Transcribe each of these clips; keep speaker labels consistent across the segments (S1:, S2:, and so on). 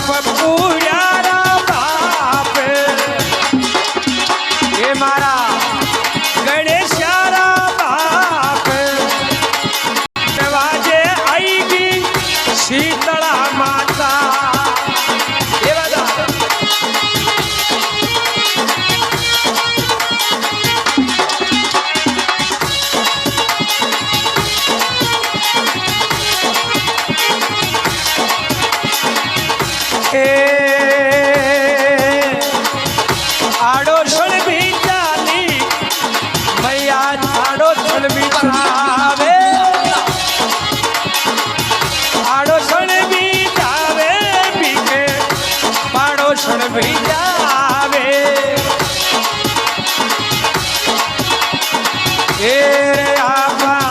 S1: પપુયારા બાપ એ મારા ગણેશારા બાપ દરવાજે આવી ગઈ શીતળા માતા એ બધા આડોસણ બી ચાલી મૈયા આડોસણ બી ચાવે આડોસણ બી ચાવે બીકે પાડોસણ બી જાવે એ આપા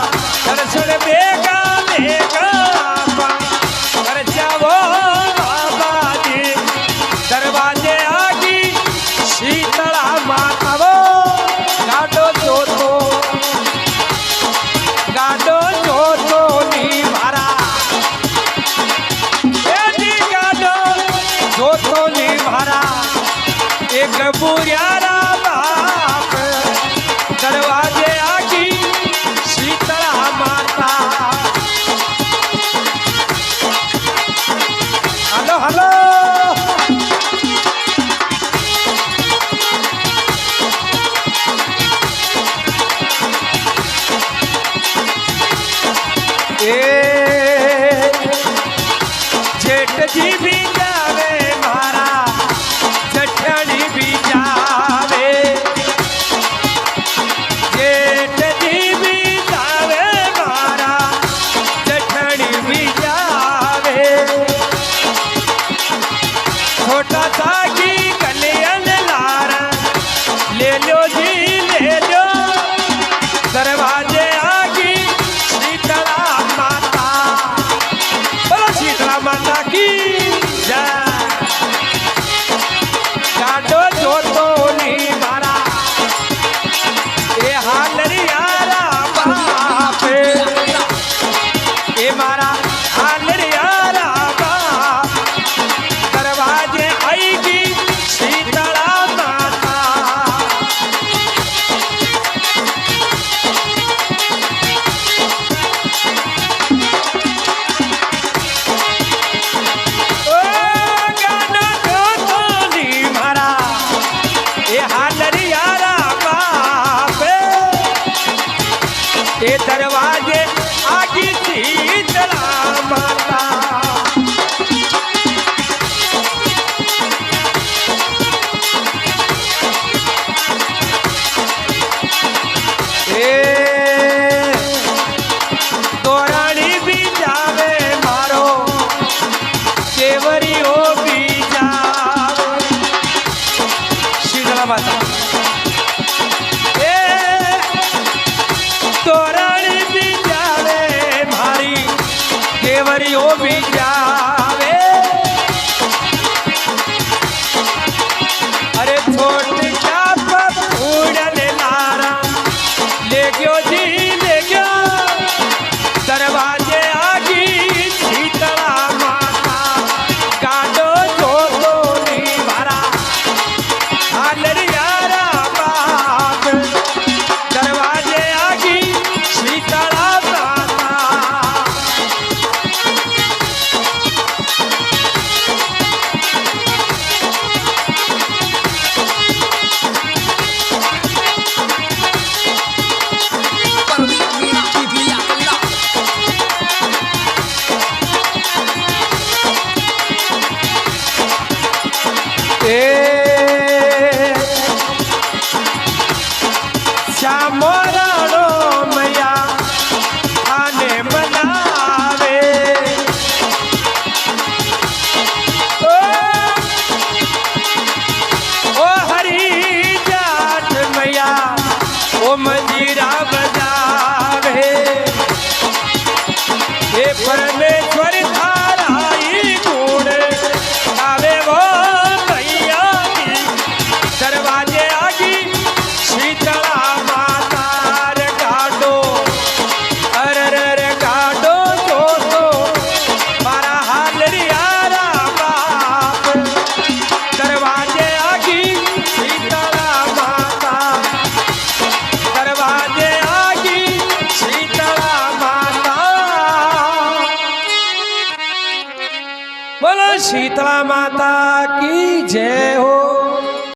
S1: દર્શન બેગા બેગા કર જાવો દરવાજે આગી શીતળા માતાવો ગાડો જોતો ની મારા એની ગાડો જોતો ની મારા એક બુરિયારા બાપ દરવાજે આગી શીતળા માતા હાલો હાલો જેઠજી બી જાવે મારા જઠણી બી જાવે જેઠજી બી જાવે મારા જઠણી બી જાવે છોટા સાગી કલિયન લારા ले लो जी ले लो दरवाजे आगी शीतला माता बोलो शीतला माता की जय गाडो जोतो नहीं मारा ए हालरियारा बाप ए मारा हालरियारा बाप दरवाजे आएगी शीतला माता ए दरवाजे आगी शीतला माता ए तोराणी भी जावे मारो केवरियो भी जावे शीतला माता तोराणी भी जावे मारी केवरियो भी जावे अरे छोट क्या पपूड़न लारा ले गयो जी ले गयो दरवाजे आगी शीतला माता गाडो जोतो नहीं मारा हालरियारा बाप दरवाजे आगी शीतला माता श्यामोराणो मैया आने बनावे ओ हरी जाट मैया ओ मंजीरा बजावे हे परमेश्वर थाराई गुण गावे वो मैया की दरवाजे आगी शीतला माता रे गाडो अरे गाडो जोतो मारा हालरियारा बाप શીતળામાં